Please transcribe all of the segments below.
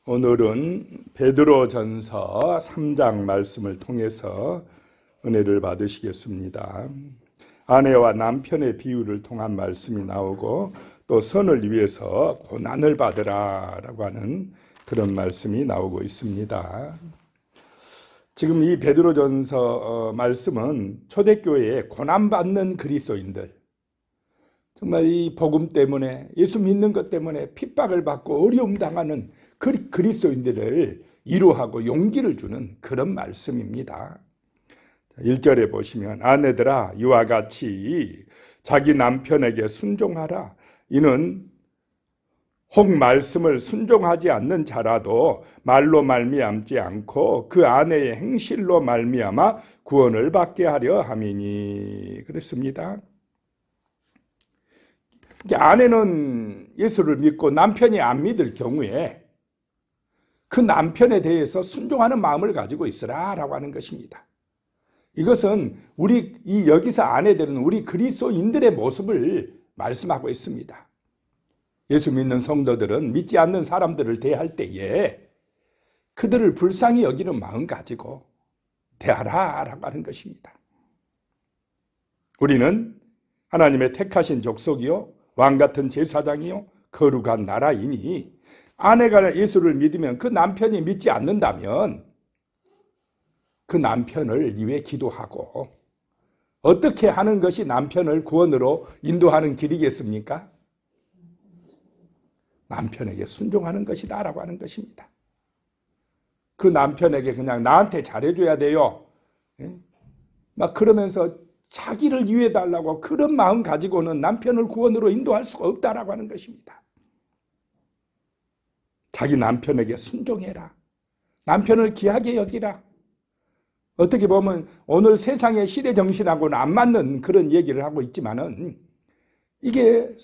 오늘은 베드로전서 3장 말씀을 통해서 은혜를 받으시겠습니다. 아내와 남편의 비유를 통한 말씀이 나오고 또 선을 위해서 고난을 받으라 라고 하는 그런 말씀이 나오고 있습니다. 지금 이 베드로전서 말씀은 초대교회에 고난받는 그리스도인들, 정말 이 복음 때문에, 예수 믿는 것 때문에 핍박을 받고 어려움 당하는 그리스도인들을 위로하고 용기를 주는 그런 말씀입니다. 1절에 보시면 아내들아 이와 같이 자기 남편에게 순종하라. 이는 혹 말씀을 순종하지 않는 자라도 말로 말미암지 않고 그 아내의 행실로 말미암아 구원을 받게 하려 함이니. 그랬습니다. 아내는 예수를 믿고 남편이 안 믿을 경우에 그 남편에 대해서 순종하는 마음을 가지고 있으라 라고 하는 것입니다. 이것은 여기서 아내들은 우리 그리스도인들의 모습을 말씀하고 있습니다. 예수 믿는 성도들은 믿지 않는 사람들을 대할 때에 그들을 불쌍히 여기는 마음 가지고 대하라 라고 하는 것입니다. 우리는 하나님의 택하신 족속이요 왕같은 제사장이요 거룩한 나라이니 아내가 예수를 믿으면 그 남편이 믿지 않는다면 그 남편을 위해 기도하고 어떻게 하는 것이 남편을 구원으로 인도하는 길이겠습니까? 남편에게 순종하는 것이다 라고 하는 것입니다. 그 남편에게 그냥 나한테 잘해줘야 돼요. 막 그러면서 자기를 위해 달라고 그런 마음 가지고는 남편을 구원으로 인도할 수가 없다라고 하는 것입니다. 자기 남편에게 순종해라. 남편을 귀하게 여기라. 어떻게 보면 오늘 세상의 시대 정신하고는 안 맞는 그런 얘기를 하고 있지만은 이게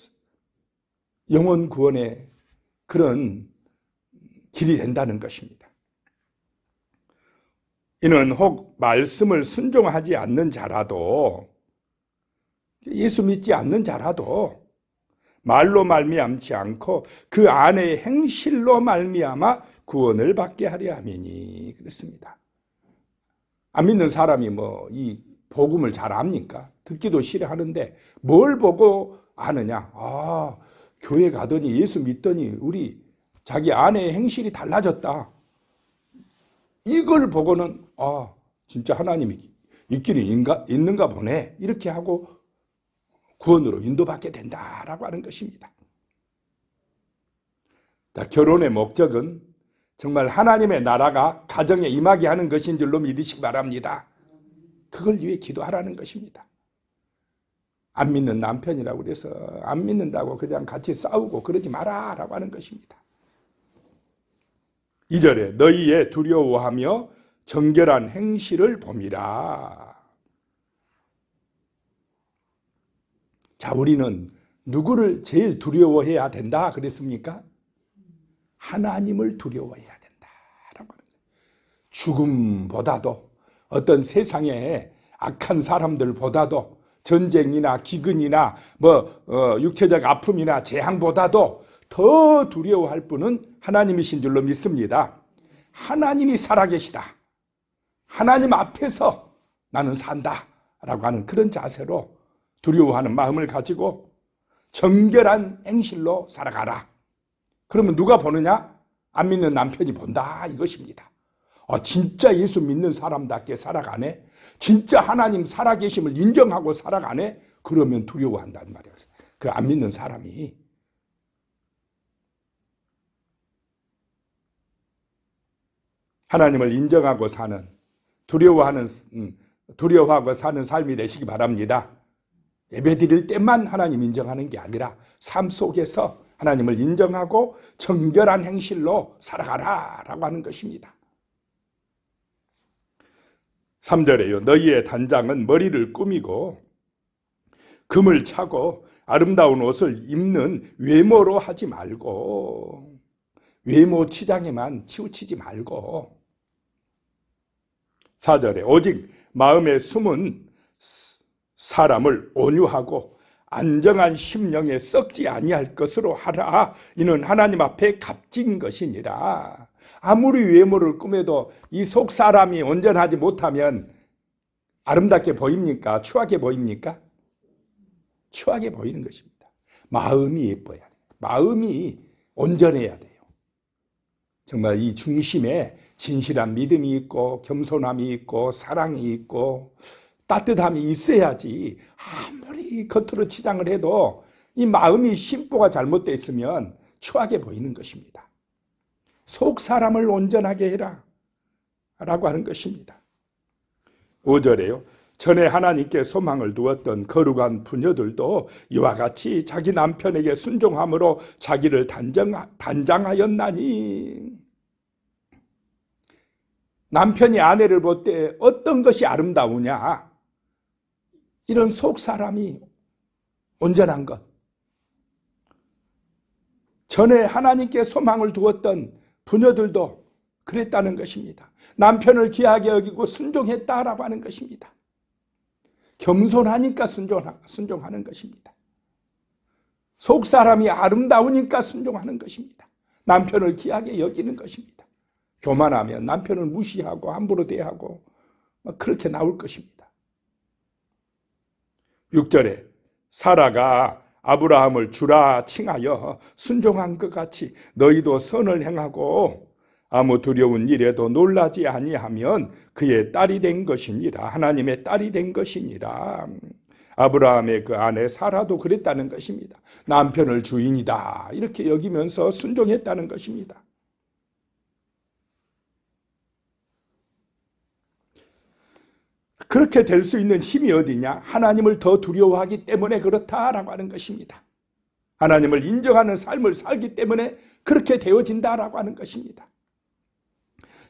영혼 구원의 그런 길이 된다는 것입니다. 이는 혹 말씀을 순종하지 않는 자라도, 예수 믿지 않는 자라도 말로 말미암지 않고 그 아내의 행실로 말미암아 구원을 받게 하려 함이니. 그렇습니다. 안 믿는 사람이 이 복음을 잘 압니까? 듣기도 싫어하는데 뭘 보고 아느냐? 교회 가더니 예수 믿더니 우리 자기 아내의 행실이 달라졌다. 이걸 보고는 진짜 하나님이 있기는 있는가 보네. 이렇게 하고 구원으로 인도받게 된다라고 하는 것입니다. 자, 결혼의 목적은 정말 하나님의 나라가 가정에 임하게 하는 것인 줄로 믿으시기 바랍니다. 그걸 위해 기도하라는 것입니다. 안 믿는 남편이라고 그래서 안 믿는다고 그냥 같이 싸우고 그러지 마라라고 하는 것입니다. 2절에 너희의 두려워하며 정결한 행실을 봄이라. 자, 우리는 누구를 제일 두려워해야 된다 그랬습니까? 하나님을 두려워해야 된다라고 하는 거예요. 죽음보다도 어떤 세상의 악한 사람들보다도 전쟁이나 기근이나 육체적 아픔이나 재앙보다도 더 두려워할 분은 하나님이신 줄로 믿습니다. 하나님이 살아계시다. 하나님 앞에서 나는 산다라고 하는 그런 자세로 두려워하는 마음을 가지고 정결한 행실로 살아가라. 그러면 누가 보느냐? 안 믿는 남편이 본다 이것입니다. 진짜 예수 믿는 사람답게 살아가네. 진짜 하나님 살아계심을 인정하고 살아가네. 그러면 두려워한다는 말이에요. 그 안 믿는 사람이. 하나님을 인정하고 사는, 두려워하고 사는 삶이 되시기 바랍니다. 예배드릴 때만 하나님 인정하는 게 아니라 삶 속에서 하나님을 인정하고 정결한 행실로 살아가라라고 하는 것입니다. 3절에요. 너희의 단장은 머리를 꾸미고 금을 차고 아름다운 옷을 입는 외모로 하지 말고, 외모 치장에만 치우치지 말고. 4절에 오직 마음에 숨은 사람을 온유하고 안정한 심령에 썩지 아니할 것으로 하라. 이는 하나님 앞에 값진 것이니라. 아무리 외모를 꾸며도 이 속 사람이 온전하지 못하면 아름답게 보입니까? 추하게 보입니까? 추하게 보이는 것입니다. 마음이 예뻐야 돼요. 마음이 온전해야 돼요. 정말 이 중심에 진실한 믿음이 있고 겸손함이 있고 사랑이 있고 따뜻함이 있어야지 아무리 겉으로 치장을 해도 이 마음이 심보가 잘못되어 있으면 추하게 보이는 것입니다. 속 사람을 온전하게 해라 라고 하는 것입니다. 5절에요. 전에 하나님께 소망을 두었던 거룩한 부녀들도 이와 같이 자기 남편에게 순종함으로 자기를 단장하였나니. 남편이 아내를 볼 때 어떤 것이 아름다우냐? 이런 속 사람이 온전한 것. 전에 하나님께 소망을 두었던 부녀들도 그랬다는 것입니다. 남편을 귀하게 여기고 순종했다라고 하는 것입니다. 겸손하니까 순종하는 것입니다. 속 사람이 아름다우니까 순종하는 것입니다. 남편을 귀하게 여기는 것입니다. 교만하면 남편을 무시하고 함부로 대하고 그렇게 나올 것입니다. 6절에 사라가 아브라함을 주라 칭하여 순종한 것 같이 너희도 선을 행하고 아무 두려운 일에도 놀라지 아니하면 그의 딸이 된 것이니라. 하나님의 딸이 된 것이니라. 아브라함의 그 아내 사라도 그랬다는 것입니다. 남편을 주인이다 이렇게 여기면서 순종했다는 것입니다. 그렇게 될 수 있는 힘이 어디냐? 하나님을 더 두려워하기 때문에 그렇다라고 하는 것입니다. 하나님을 인정하는 삶을 살기 때문에 그렇게 되어진다라고 하는 것입니다.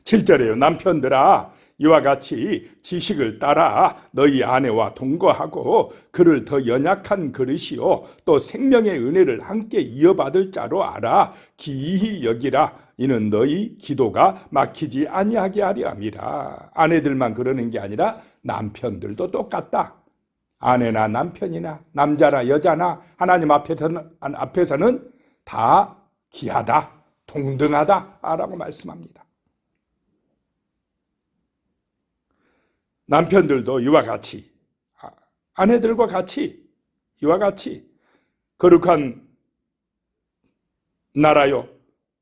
7절에요. 남편들아 이와 같이 지식을 따라 너희 아내와 동거하고 그를 더 연약한 그릇이요 또 생명의 은혜를 함께 이어받을 자로 알아 기이히 여기라. 이는 너희 기도가 막히지 아니하게 하려 함이라. 아내들만 그러는 게 아니라 남편들도 똑같다. 아내나 남편이나 남자나 여자나 하나님 앞에서는 다 귀하다, 동등하다라고 말씀합니다. 남편들도 이와 같이 아내들과 같이 이와 같이 거룩한 나라요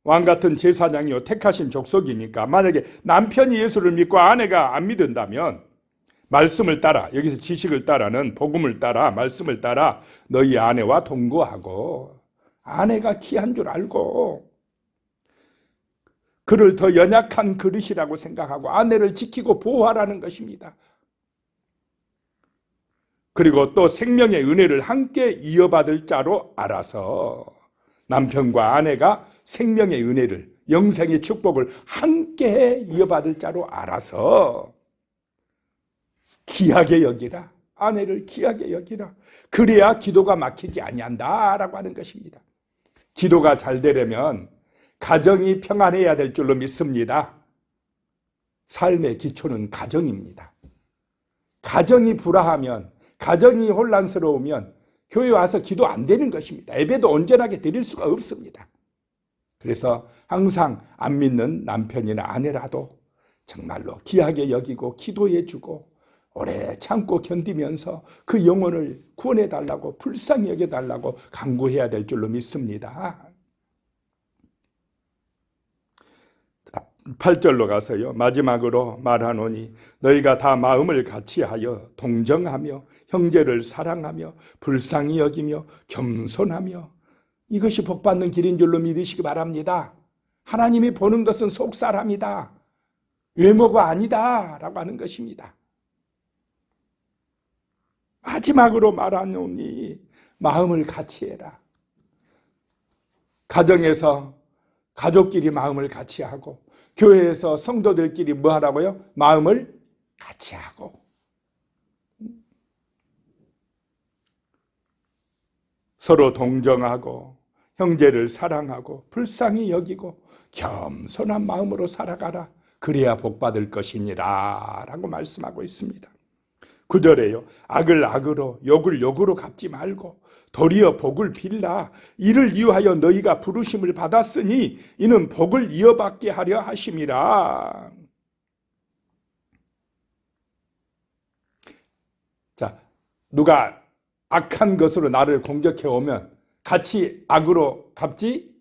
왕같은 제사장이요 택하신 족속이니까 만약에 남편이 예수를 믿고 아내가 안 믿는다면 말씀을 따라 여기서 지식을 따라는 복음을 따라 말씀을 따라 너희 아내와 동거하고 아내가 귀한 줄 알고 그를 더 연약한 그릇이라고 생각하고 아내를 지키고 보호하라는 것입니다. 그리고 또 생명의 은혜를 함께 이어받을 자로 알아서 남편과 아내가 생명의 은혜를 영생의 축복을 함께 이어받을 자로 알아서 귀하게 여기라. 아내를 귀하게 여기라. 그래야 기도가 막히지 아니한다라고 하는 것입니다. 기도가 잘 되려면 가정이 평안해야 될 줄로 믿습니다. 삶의 기초는 가정입니다. 가정이 불화하면, 가정이 혼란스러우면 교회 와서 기도 안 되는 것입니다. 예배도 온전하게 드릴 수가 없습니다. 그래서 항상 안 믿는 남편이나 아내라도 정말로 귀하게 여기고 기도해주고 오래 참고 견디면서 그 영혼을 구원해달라고 불쌍히 여겨달라고 간구해야 될 줄로 믿습니다. 8절로 가서요. 마지막으로 말하노니 너희가 다 마음을 같이하여 동정하며 형제를 사랑하며 불쌍히 여기며 겸손하며 이것이 복받는 길인 줄로 믿으시기 바랍니다. 하나님이 보는 것은 속사람이다. 외모가 아니다 라고 하는 것입니다. 마지막으로 말하노니 마음을 같이 해라. 가정에서 가족끼리 마음을 같이 하고 교회에서 성도들끼리 뭐 하라고요? 마음을 같이 하고 서로 동정하고 형제를 사랑하고 불쌍히 여기고 겸손한 마음으로 살아가라. 그래야 복받을 것이니라 라고 말씀하고 있습니다. 9절에요. 악을 악으로 욕을 욕으로 갚지 말고 도리어 복을 빌라. 이를 이유하여 너희가 부르심을 받았으니 이는 복을 이어받게 하려 하심이라. 자, 누가 악한 것으로 나를 공격해 오면 같이 악으로 갚지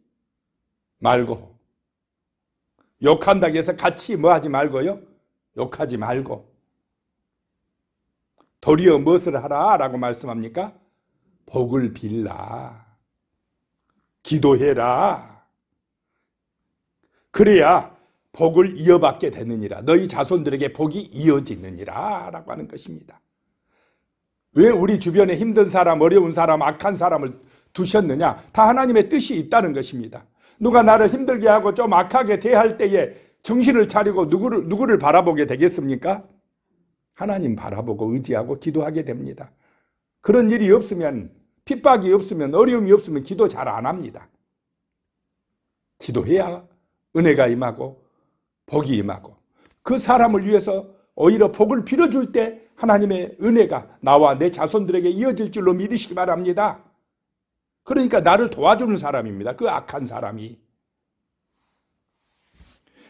말고, 욕한다고 해서 같이 뭐 하지 말고요? 욕하지 말고 도리어 무엇을 하라 라고 말씀합니까? 복을 빌라. 기도해라. 그래야 복을 이어받게 되느니라. 너희 자손들에게 복이 이어지느니라 라고 하는 것입니다. 왜 우리 주변에 힘든 사람, 어려운 사람, 악한 사람을 두셨느냐? 다 하나님의 뜻이 있다는 것입니다. 누가 나를 힘들게 하고 좀 악하게 대할 때에 정신을 차리고 누구를 바라보게 되겠습니까? 하나님 바라보고 의지하고 기도하게 됩니다. 그런 일이 없으면, 핍박이 없으면, 어려움이 없으면 기도 잘 안 합니다. 기도해야 은혜가 임하고 복이 임하고, 그 사람을 위해서 오히려 복을 빌어줄 때 하나님의 은혜가 나와 내 자손들에게 이어질 줄로 믿으시기 바랍니다. 그러니까 나를 도와주는 사람입니다. 그 악한 사람이.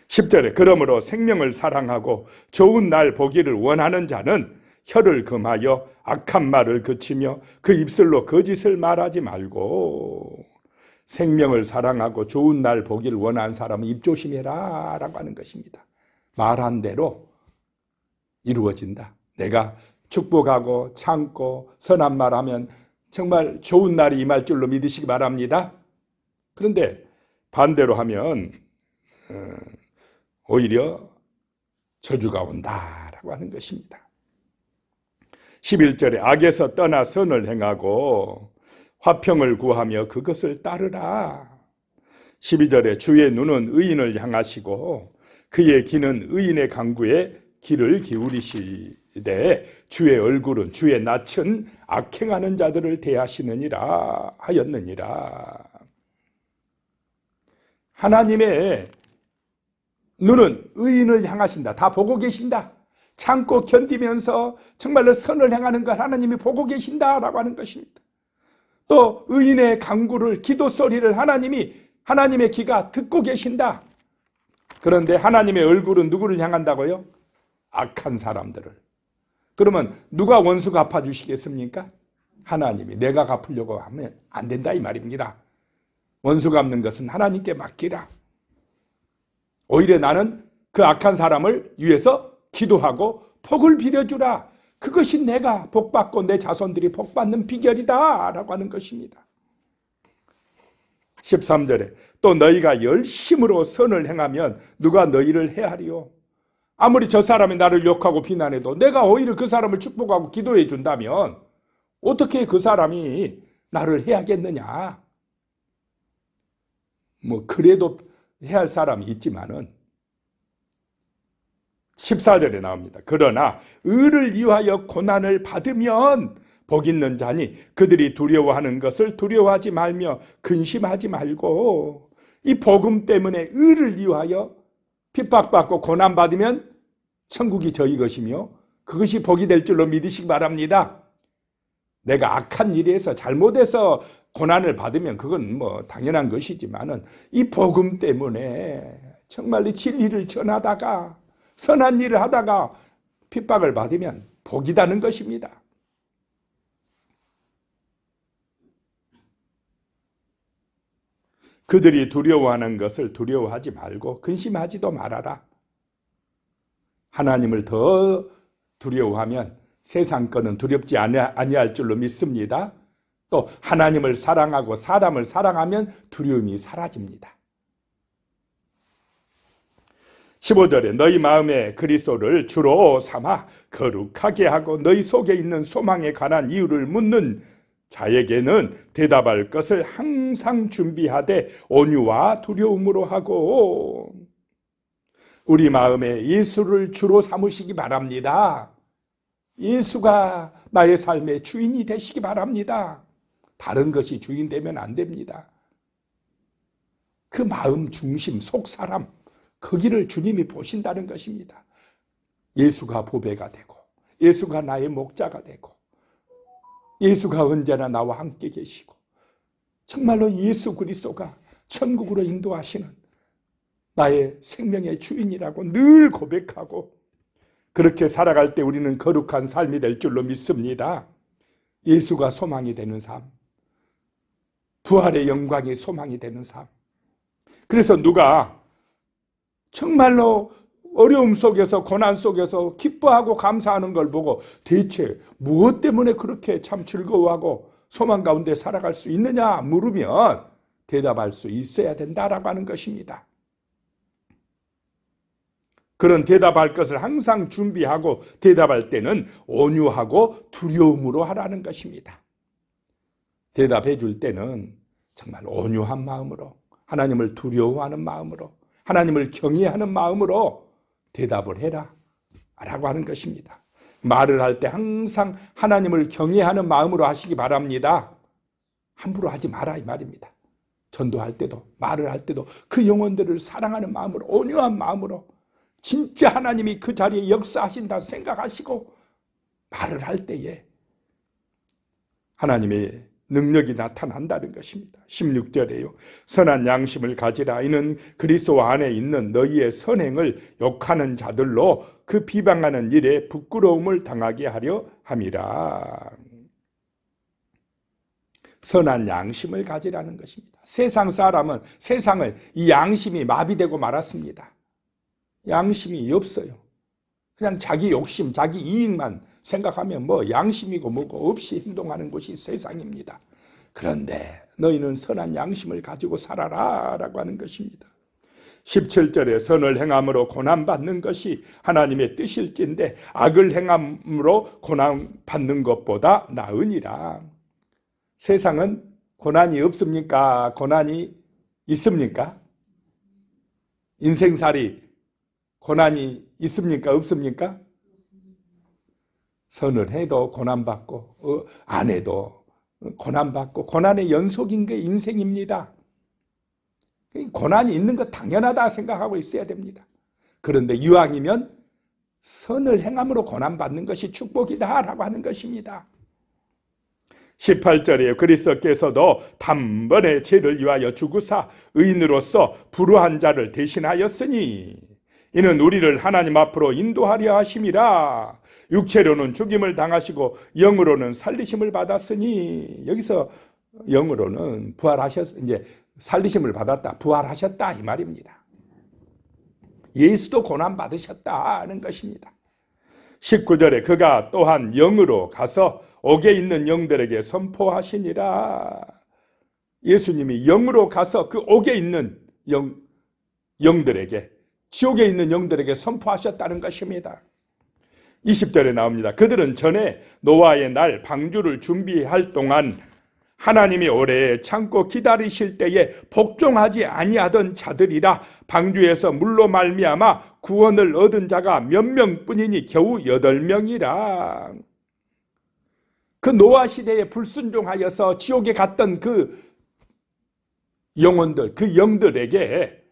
10절에 그러므로 생명을 사랑하고 좋은 날 보기를 원하는 자는 혀를 금하여 악한 말을 그치며 그 입술로 거짓을 말하지 말고, 생명을 사랑하고 좋은 날 보기를 원하는 사람은 입 조심해라 라고 하는 것입니다. 말한 대로 이루어진다. 내가 축복하고 참고 선한 말하면 정말 좋은 날이 임할 줄로 믿으시기 바랍니다. 그런데 반대로 하면 오히려 저주가 온다라고 하는 것입니다. 11절에 악에서 떠나 선을 행하고 화평을 구하며 그것을 따르라. 12절에 주의 눈은 의인을 향하시고 그의 귀는 의인의 강구에 귀를 기울이시되 주의 얼굴은 주의 낯은 악행하는 자들을 대하시느니라 하였느니라. 하나님의 눈은 의인을 향하신다. 다 보고 계신다. 참고 견디면서 정말로 선을 행하는 걸 하나님이 보고 계신다라고 하는 것입니다. 또 의인의 간구를, 기도 소리를 하나님의 귀가 듣고 계신다. 그런데 하나님의 얼굴은 누구를 향한다고요? 악한 사람들을. 그러면 누가 원수 갚아주시겠습니까? 하나님이. 내가 갚으려고 하면 안 된다 이 말입니다. 원수 갚는 것은 하나님께 맡기라. 오히려 나는 그 악한 사람을 위해서 기도하고 복을 빌어주라. 그것이 내가 복받고 내 자손들이 복받는 비결이다 라고 하는 것입니다. 13절에 또 너희가 열심으로 선을 행하면 누가 너희를 해하리요. 아무리 저 사람이 나를 욕하고 비난해도 내가 오히려 그 사람을 축복하고 기도해 준다면 어떻게 그 사람이 나를 해하겠느냐. 그래도 해할 사람이 있지만은 14절에 나옵니다. 그러나 의를 위하여 고난을 받으면 복 있는 자니 그들이 두려워하는 것을 두려워하지 말며 근심하지 말고, 이 복음 때문에 의를 위하여 핍박받고 고난받으면 천국이 저희 것이며 그것이 복이 될 줄로 믿으시기 바랍니다. 내가 악한 일에서 잘못해서 고난을 받으면 그건 당연한 것이지만은 이 복음 때문에 정말 진리를 전하다가 선한 일을 하다가 핍박을 받으면 복이다는 것입니다. 그들이 두려워하는 것을 두려워하지 말고 근심하지도 말아라. 하나님을 더 두려워하면 세상 거는 두렵지 아니할 줄로 믿습니다. 또 하나님을 사랑하고 사람을 사랑하면 두려움이 사라집니다. 15절에 너희 마음에 그리스도를 주로 삼아 거룩하게 하고 너희 속에 있는 소망에 관한 이유를 묻는 자에게는 대답할 것을 항상 준비하되 온유와 두려움으로 하고, 우리 마음에 예수를 주로 삼으시기 바랍니다. 예수가 나의 삶의 주인이 되시기 바랍니다. 다른 것이 주인 되면 안 됩니다. 그 마음 중심, 속사람, 거기를 주님이 보신다는 것입니다. 예수가 보배가 되고 예수가 나의 목자가 되고 예수가 언제나 나와 함께 계시고 정말로 예수 그리스도가 천국으로 인도하시는 나의 생명의 주인이라고 늘 고백하고 그렇게 살아갈 때 우리는 거룩한 삶이 될 줄로 믿습니다. 예수가 소망이 되는 삶, 부활의 영광이 소망이 되는 삶. 그래서 누가 정말로 어려움 속에서 고난 속에서 기뻐하고 감사하는 걸 보고 대체 무엇 때문에 그렇게 참 즐거워하고 소망 가운데 살아갈 수 있느냐 물으면 대답할 수 있어야 된다라고 하는 것입니다. 그런 대답할 것을 항상 준비하고 대답할 때는 온유하고 두려움으로 하라는 것입니다. 대답해 줄 때는 정말 온유한 마음으로, 하나님을 두려워하는 마음으로, 하나님을 경외하는 마음으로 대답을 해라 라고 하는 것입니다. 말을 할 때 항상 하나님을 경외하는 마음으로 하시기 바랍니다. 함부로 하지 마라 이 말입니다. 전도할 때도 말을 할 때도 그 영혼들을 사랑하는 마음으로, 온유한 마음으로 진짜 하나님이 그 자리에 역사하신다 생각하시고 말을 할 때에 하나님의 능력이 나타난다는 것입니다. 16절에요. 선한 양심을 가지라. 이는 그리스도 안에 있는 너희의 선행을 욕하는 자들로 그 비방하는 일에 부끄러움을 당하게 하려 함이라. 선한 양심을 가지라는 것입니다. 세상 사람은 세상을 이 양심이 마비되고 말았습니다. 양심이 없어요. 그냥 자기 욕심, 자기 이익만 생각하면 뭐 양심이고 뭐고 없이 행동하는 것이 세상입니다. 그런데 너희는 선한 양심을 가지고 살아라 라고 하는 것입니다. 17절에 선을 행함으로 고난받는 것이 하나님의 뜻일진데 악을 행함으로 고난받는 것보다 나으니라. 세상은 고난이 없습니까? 고난이 있습니까? 인생살이 고난이 있습니까? 없습니까? 선을 해도 고난받고 안 해도 고난받고 고난의 연속인 게 인생입니다. 고난이 있는 것 당연하다 생각하고 있어야 됩니다. 그런데 이왕이면 선을 행함으로 고난받는 것이 축복이다라고 하는 것입니다. 18절에 그리스도께서도 단번에 죄를 위하여 죽으사 의인으로서 불우한 자를 대신하였으니 이는 우리를 하나님 앞으로 인도하려 하심이라. 육체로는 죽임을 당하시고 영으로는 살리심을 받았으니, 여기서 영으로는 이제 살리심을 받았다, 부활하셨다 이 말입니다. 예수도 고난 받으셨다는 것입니다. 19절에 그가 또한 영으로 가서 옥에 있는 영들에게 선포하시니라. 예수님이 영으로 가서 그 옥에 있는 영들에게, 지옥에 있는 영들에게 선포하셨다는 것입니다. 20절에 나옵니다. 그들은 전에 노아의 날 방주를 준비할 동안 하나님이 오래 참고 기다리실 때에 복종하지 아니하던 자들이라. 방주에서 물로 말미암아 구원을 얻은 자가 몇 명뿐이니 겨우 8명이라. 그 노아 시대에 불순종하여서 지옥에 갔던 그 영혼들, 그 영들에게,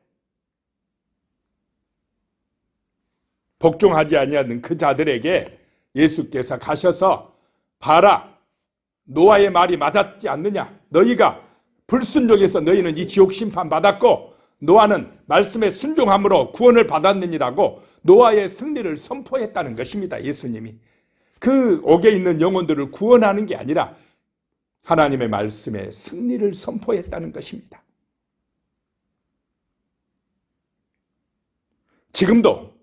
복종하지 아니하는 그 자들에게 예수께서 가셔서 봐라, 노아의 말이 맞았지 않느냐? 너희가 불순종해서 너희는 이 지옥 심판 받았고 노아는 말씀에 순종함으로 구원을 받았느니라고 노아의 승리를 선포했다는 것입니다. 예수님이 그 옥에 있는 영혼들을 구원하는 게 아니라 하나님의 말씀에 승리를 선포했다는 것입니다. 지금도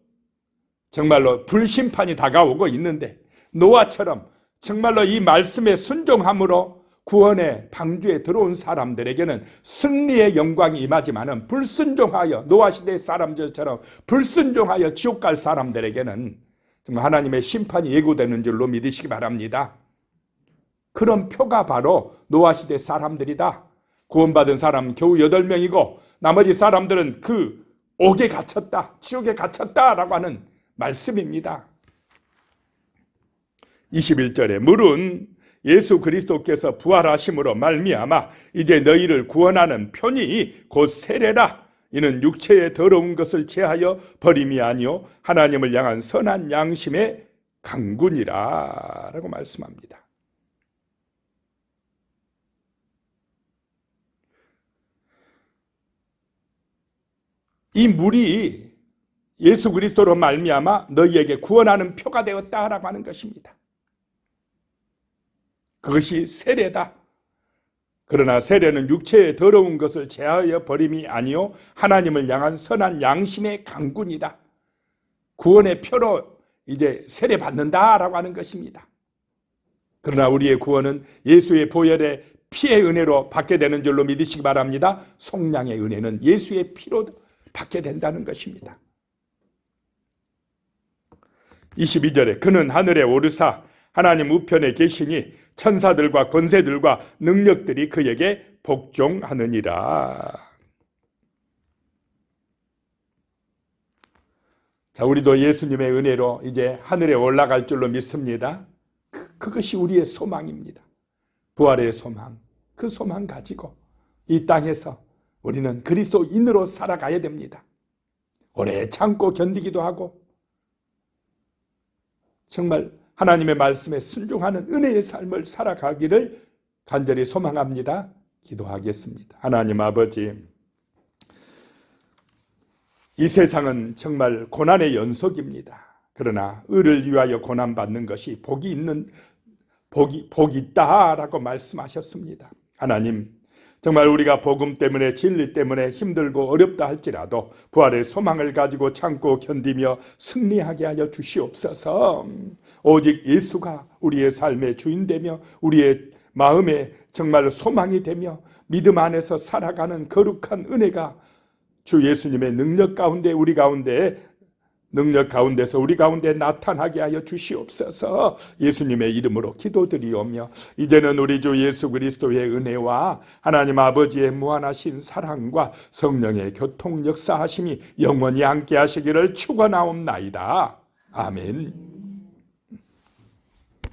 정말로 불심판이 다가오고 있는데 노아처럼 정말로 이 말씀에 순종함으로 구원의 방주에 들어온 사람들에게는 승리의 영광이 임하지만은 불순종하여 노아 시대 사람들처럼 불순종하여 지옥 갈 사람들에게는 정말 하나님의 심판이 예고되는 줄로 믿으시기 바랍니다. 그런 표가 바로 노아 시대 사람들이다. 구원받은 사람은 겨우 8명이고 나머지 사람들은 그 옥에 갇혔다, 지옥에 갇혔다라고 하는 말씀입니다. 21절에 물은 예수 그리스도께서 부활하심으로 말미암아 이제 너희를 구원하는 편이 곧 세례라. 이는 육체의 더러운 것을 제하여 버림이 아니요 하나님을 향한 선한 양심에 강군이라 라고 말씀합니다. 이 물이 예수 그리스도로 말미암아 너희에게 구원하는 표가 되었다라고 하는 것입니다. 그것이 세례다. 그러나 세례는 육체의 더러운 것을 제하여 버림이 아니요 하나님을 향한 선한 양심의 강군이다. 구원의 표로 이제 세례 받는다라고 하는 것입니다. 그러나 우리의 구원은 예수의 보혈의 피의 은혜로 받게 되는 줄로 믿으시기 바랍니다. 속량의 은혜는 예수의 피로 받게 된다는 것입니다. 22절에 그는 하늘에 오르사 하나님 우편에 계시니 천사들과 권세들과 능력들이 그에게 복종하느니라. 자, 우리도 예수님의 은혜로 이제 하늘에 올라갈 줄로 믿습니다. 그것이 우리의 소망입니다. 부활의 소망, 그 소망 가지고 이 땅에서 우리는 그리스도인으로 살아가야 됩니다. 오래 참고 견디기도 하고 정말 하나님의 말씀에 순종하는 은혜의 삶을 살아가기를 간절히 소망합니다. 기도하겠습니다. 하나님 아버지, 이 세상은 정말 고난의 연속입니다. 그러나 의를 위하여 고난받는 것이 복이 있다라고 말씀하셨습니다. 하나님, 정말 우리가 복음 때문에 진리 때문에 힘들고 어렵다 할지라도 부활의 소망을 가지고 참고 견디며 승리하게 하여 주시옵소서. 오직 예수가 우리의 삶의 주인되며 우리의 마음에 정말 소망이 되며 믿음 안에서 살아가는 거룩한 은혜가 주 예수님의 능력 가운데 우리 가운데 나타나게 하여 주시옵소서. 예수님의 이름으로 기도드리오며 이제는 우리 주 예수 그리스도의 은혜와 하나님 아버지의 무한하신 사랑과 성령의 교통 역사하심이 영원히 함께 하시기를 축원하옵나이다. 아멘.